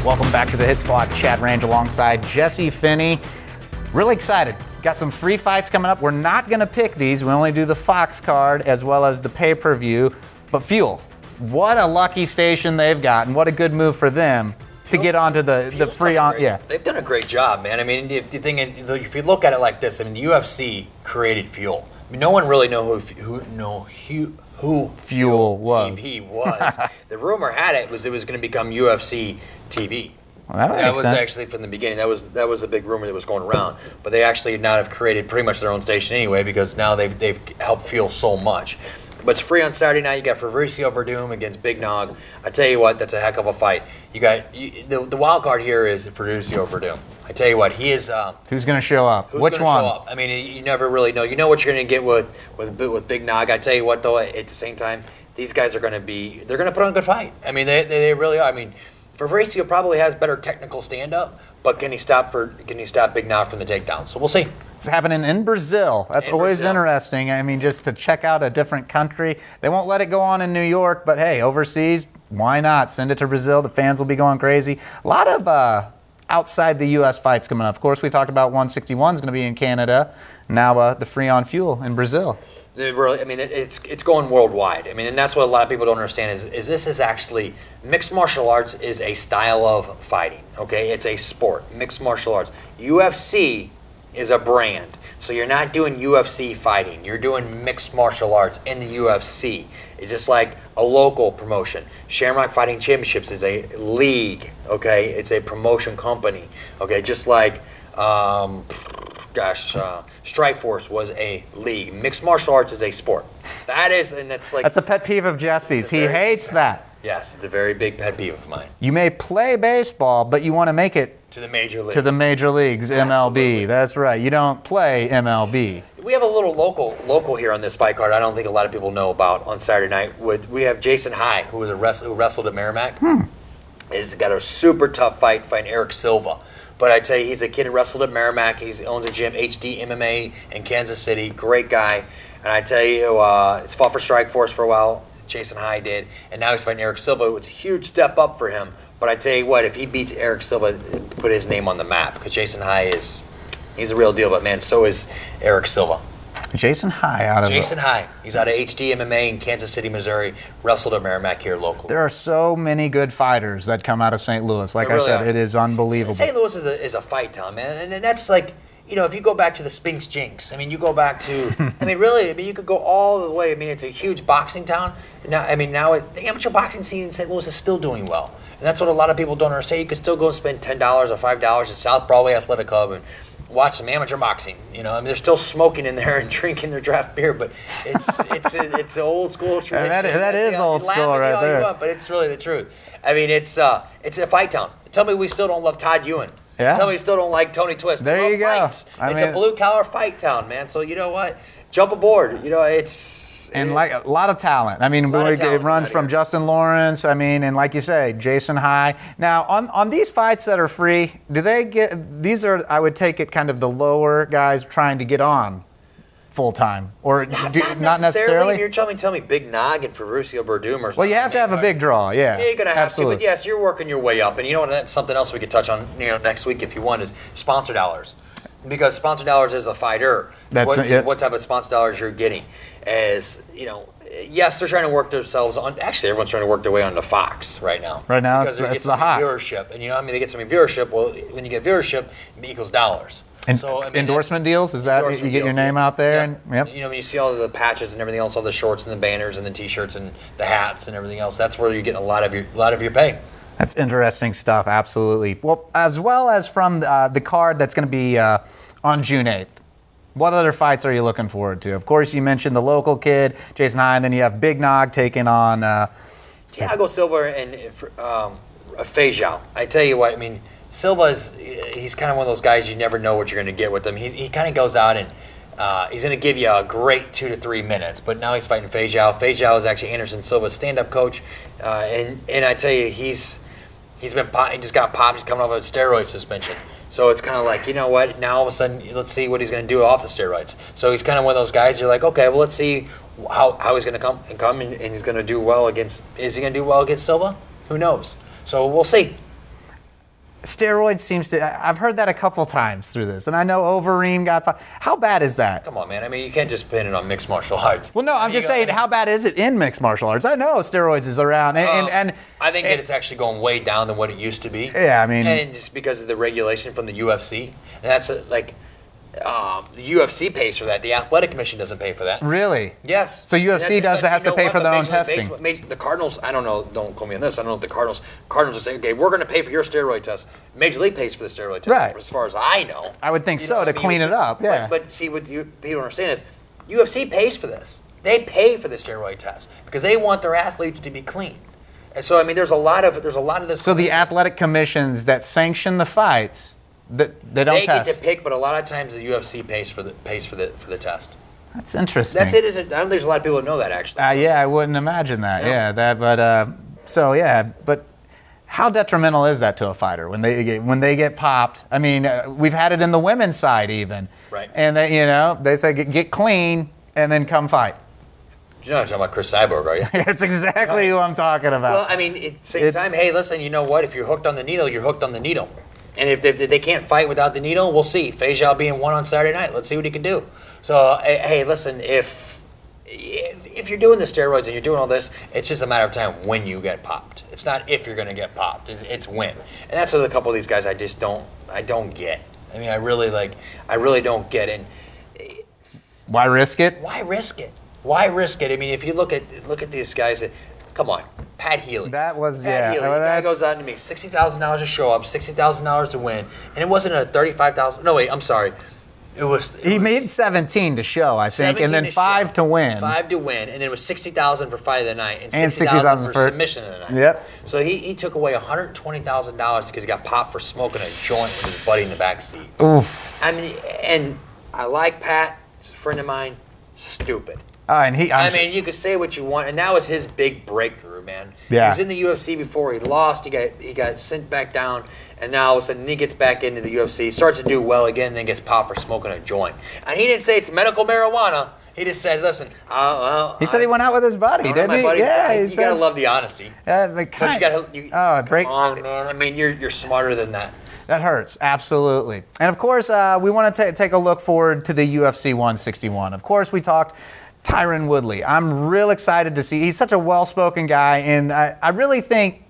Welcome back to the Hit Squad. Chad Range alongside Jesse Finney. Really excited. Got some free fights coming up. We're not going to pick these. We only do the Fox card as well as the pay-per-view. But Fuel, what a lucky station they've got, and what a good move for them to get onto the free on. Yeah, they've done a great job, man. I mean, if you look at it like this, I mean, the UFC created Fuel. I mean, no one really know who Fuel was. TV was. The rumor had it was going to become UFC TV. Well, that was sense. Actually from the beginning. That was a big rumor that was going around. But they actually now have created pretty much their own station anyway, because now they've helped Fuel so much. But it's free on Saturday night. You got FABRICIO WERDUM against Big Nog. I tell you what, that's a heck of a fight. You got the wild card here is FABRICIO WERDUM. I tell you what, he is. Who's going to show up? Which one? Show up? I mean, you never really know. You know what you're going to get with Big Nog. I tell you what, though, at the same time, these guys are going to they're going to put on a good fight. I mean, they really are. I mean, FABRICIO probably has better technical stand-up, but can he stop Big Nog from the takedown? So we'll see. It's happening in Brazil. That's always interesting. I mean, just to check out a different country. They won't let it go on in New York, but hey, overseas, why not? Send it to Brazil. The fans will be going crazy. A lot of outside the U.S. fights coming up. Of course, we talked about 161 is going to be in Canada. Now the free on Fuel in Brazil. I mean, it's going worldwide. I mean, and that's what a lot of people don't understand is this is actually, mixed martial arts is a style of fighting, okay? It's a sport, mixed martial arts. UFC is a brand. So you're not doing UFC fighting. You're doing mixed martial arts in the UFC. It's just like a local promotion. Shamrock Fighting Championships is a league, okay? It's a promotion company, okay? Just like, Strikeforce was a league. Mixed martial arts is a sport. That's a pet peeve of Jesse's. He hates that. Yes, it's a very big pet peeve of mine. You may play baseball, but you want to make it to the major leagues. To the major leagues, MLB. Absolutely. That's right. You don't play MLB. We have a little local here on this fight card. I don't think a lot of people know about on Saturday night. We have Jason High, who wrestled at Merrimack. He's got a super tough fight fighting Eric Silva. But I tell you, he's a kid who wrestled at Merrimack. He owns a gym, HD MMA in Kansas City. Great guy. And I tell you, he's fought for Strikeforce for a while. Jason High did. And now he's fighting Eric Silva. It's a huge step up for him. But I tell you what, if he beats Eric Silva, put his name on the map. Because Jason High he's a real deal. But man, so is Eric Silva. Jason High He's out of HD MMA in Kansas City, Missouri. Wrestled at Merrimack here locally. There are so many good fighters that come out of St. Louis. Like I said, it is unbelievable. St. Louis is a fight town, man. And that's like, if you go back to the Spinks Jinx, I mean, you go back to, you could go all the way. I mean, it's a huge boxing town. Now the amateur boxing scene in St. Louis is still doing well. And that's what a lot of people don't understand. You can still go and spend $10 or $5 at South Broadway Athletic Club and watch some amateur boxing. They're still smoking in there and drinking their draft beer, but it's an old school tradition. That is old school right there. But it's really the truth. I mean, it's a fight town. Tell me we still don't love Todd Ewan. Yeah. Tell me we still don't like Tony Twist. There you go. It's a blue collar fight town, man. So you know what? Jump aboard. Like a lot of talent. I mean, it runs from Justin Lawrence. I mean, and like you say, Jason High. Now, on these fights that are free, these are, I would take it, kind of the lower guys trying to get on full time, or not necessarily. You're telling me Big Nog and FABRICIO WERDUM or. Well, you have to have a big draw, yeah. Yeah, you're gonna have Absolutely. to. But yes, you're working your way up, and you know what? That's something else we could touch on. Next week if you want is sponsor dollars. Because sponsor dollars as a fighter, what type of sponsor dollars you're getting. Yes, they're trying to work themselves on. Actually, everyone's trying to work their way onto Fox right now. Right now, it's the hot viewership, and they get some viewership. Well, when you get viewership, it equals dollars. And endorsement deals, is that you get your name out there? Yep. When you see all the patches and everything else, all the shorts and the banners and the T-shirts and the hats and everything else, that's where you're getting a lot of your pay. That's interesting stuff, absolutely. Well, as well as from the card that's going to be on June 8th. What other fights are you looking forward to? Of course, you mentioned the local kid, Jason High, and then you have Big Nog taking on Thiago Silva and Fejao. I tell you what, I mean, he's kind of one of those guys you never know what you're going to get with him. He kind of goes out and he's going to give you a great 2 to 3 minutes, but now he's fighting Fejao. Fejao is actually Anderson Silva's stand-up coach, and I tell you, he just got popped. He's coming off a steroid suspension. So it's kind of like, you know what, now all of a sudden, let's see what he's going to do off the steroids. So he's kind of one of those guys, you're like, okay, well, let's see how he's going to come and he's going to do well against, is he going to do well against Silva? Who knows? So we'll see. Steroids seems to. I've heard that a couple times through this, and I know Overeem got. How bad is that? Come on, man. I mean, you can't just pin it on mixed martial arts. Well, no, I'm just saying, how bad is it in mixed martial arts? I know steroids is around, and I think that it's actually going way down than what it used to be. Yeah, I mean, and just because of the regulation from the UFC, and that's like. The UFC pays for that. The Athletic Commission doesn't pay for that. Really? Yes. So UFC has to pay for their own testing. The Cardinals, I don't know. Don't quote me on this. I don't know if the Cardinals are saying, okay, we're going to pay for your steroid test. Major League pays for the steroid test. Right. As far as I know. I would think so, to clean it up. Yeah. But see, what people don't understand is UFC pays for this. They pay for the steroid test because they want their athletes to be clean. And so I mean, there's a lot of this. So the athletic commissions that sanction the fights. They don't test. Get to pick, but a lot of times the UFC pays for the test. That's interesting. That's it. I don't think there's a lot of people that know that actually. Yeah, I wouldn't imagine that. Yeah, but how detrimental is that to a fighter when they get popped? I mean, we've had it in the women's side even. Right. And they say get clean and then come fight. You're not talking about Chris Cyborg, are you? That's exactly who I'm talking about. Well, I mean, at the same time, hey, listen, you know what? If you're hooked on the needle, you're hooked on the needle. And if they can't fight without the needle, we'll see. Feijiao being one on Saturday night. Let's see what he can do. So, hey, listen, if you're doing the steroids and you're doing all this, it's just a matter of time when you get popped. It's not if you're going to get popped. It's when. And that's what a couple of these guys I don't get. I mean, I really don't get it. Why risk it? Why risk it? Why risk it? I mean, if you look at these guys, come on, Pat Healy. That was Pat Healy. Well, the guy goes out and makes $60,000 to show up, $60,000 to win, and it wasn't a $35,000. No, wait, I'm sorry. He made 17 to show, I think, and then 5 to win. 5 to win, and then it was $60,000 for fight of the night, and $60,000 for submission of the night. Yep. So he took away $120,000 because he got popped for smoking a joint with his buddy in the back seat. Oof. I mean, and I like Pat. He's a friend of mine. Stupid. I mean, you could say what you want, and that was his big breakthrough, man. Yeah. He was in the UFC before. He lost. He got sent back down, and now all of a sudden he gets back into the UFC, starts to do well again, then gets popped for smoking a joint. And he didn't say it's medical marijuana. He just said, "Listen, he said he went out with his buddy, didn't he? Yeah, you gotta love the honesty. Come on, man. I mean, you're smarter than that. That hurts, absolutely. And of course, we want to take a look forward to the UFC 161. Of course, we talked Tyron Woodley. I'm real excited to see. He's such a well-spoken guy, and I really think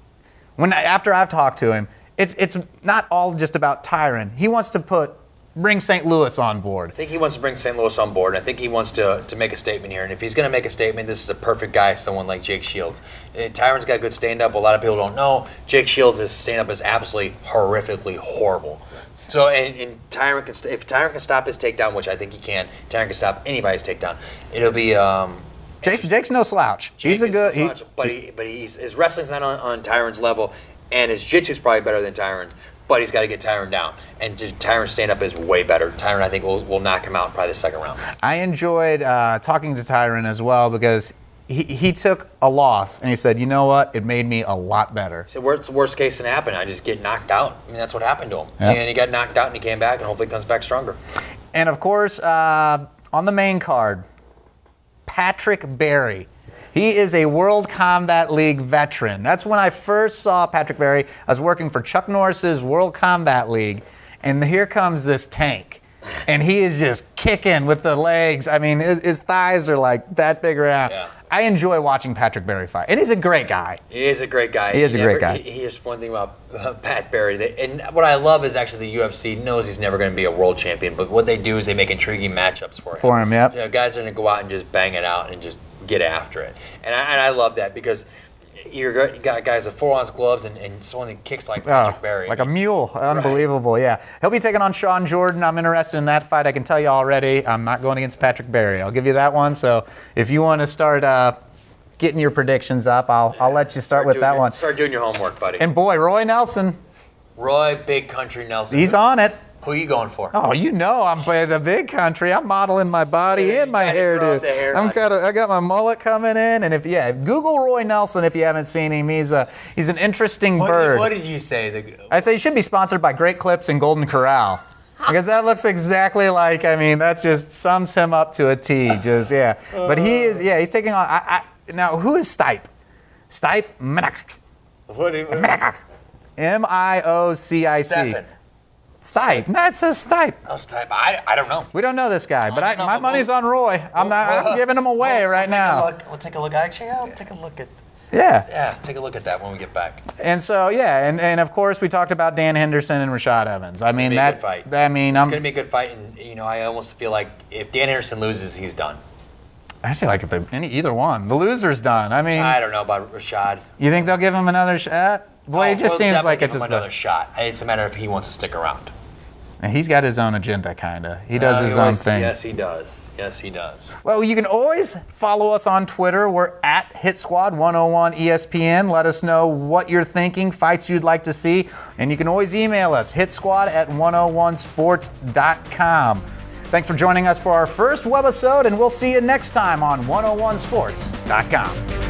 after I've talked to him, it's not all just about Tyron. He wants to bring St. Louis on board. I think he wants to bring St. Louis on board. I think he wants to make a statement here. And if he's going to make a statement, this is the perfect guy, someone like Jake Shields. Tyron's got good stand-up. A lot of people don't know. Jake Shields' stand-up is absolutely horrifically horrible. So, and Tyron if Tyron can stop his takedown, which I think he can, Tyron can stop anybody's takedown. It'll be... Jake's no slouch. He's a good... his wrestling's not on Tyron's level, and his jiu-jitsu's probably better than Tyron's, but he's got to get Tyron down. And Tyron's stand-up is way better. Tyron, I think, will knock him out in probably the second round. I enjoyed talking to Tyron as well because he took a loss, and he said, you know what? It made me a lot better. So what's the worst case that happened? I just get knocked out. I mean, that's what happened to him. Yep. And he got knocked out, and he came back, and hopefully comes back stronger. And, of course, on the main card, Patrick Berry. He is a World Combat League veteran. That's when I first saw Patrick Berry. I was working for Chuck Norris's World Combat League, and here comes this tank. And he is just kicking with the legs. I mean, his thighs are like that big around. Yeah. I enjoy watching Patrick Berry fight. And he's a great guy. He is a great guy. Here's one thing about Pat Berry. And what I love is actually the UFC knows he's never going to be a world champion, but what they do is they make intriguing matchups for him. For him, yep. You know, guys are going to go out and just bang it out and just get after it. And I love that because you got guys with 4-ounce gloves and someone that kicks like Patrick Berry. Like a mule. Unbelievable, right. Yeah. He'll be taking on Sean Jordan. I'm interested in that fight. I can tell you already, I'm not going against Patrick Berry. I'll give you that one. So if you want to start getting your predictions up, I'll let you start with that one. Start doing your homework, buddy. And boy, Roy Nelson. Big country Nelson. He's on it. Who are you going for? Oh, you know I'm playing the big country. I'm modeling my body and my hairdo. I got my mullet coming in, and Google Roy Nelson if you haven't seen him. He's an interesting bird. What did you say? I say he should be sponsored by Great Clips and Golden Corral. Because that looks exactly like, that just sums him up to a T. But he's taking on, now who is Stipe? Stipe? Miocic. Stephen. Stipe. No, it says Stipe. Oh, Stipe. I don't know. We don't know this guy, but my money's on Roy. I'm giving him away right now. We'll take a look. Actually, I'll take a look at. Yeah. Yeah, take a look at that when we get back. And so, yeah, and of course we talked about Dan Henderson and Rashad Evans. I mean, It's gonna be a good fight. I mean, It's going to be a good fight, and I almost feel like if Dan Henderson loses, he's done. I feel like if either one, the loser's done. I mean, I don't know about Rashad. You think they'll give him another shot? Boy, it just seems like it's just another shot. It's a matter of if he wants to stick around. And he's got his own agenda, kind of. He does his own thing. Yes, he does. Yes, he does. Well, you can always follow us on Twitter. We're at HitSquad101 ESPN. Let us know what you're thinking, fights you'd like to see. And you can always email us, hitsquad@101sports.com. Thanks for joining us for our first webisode, and we'll see you next time on 101sports.com.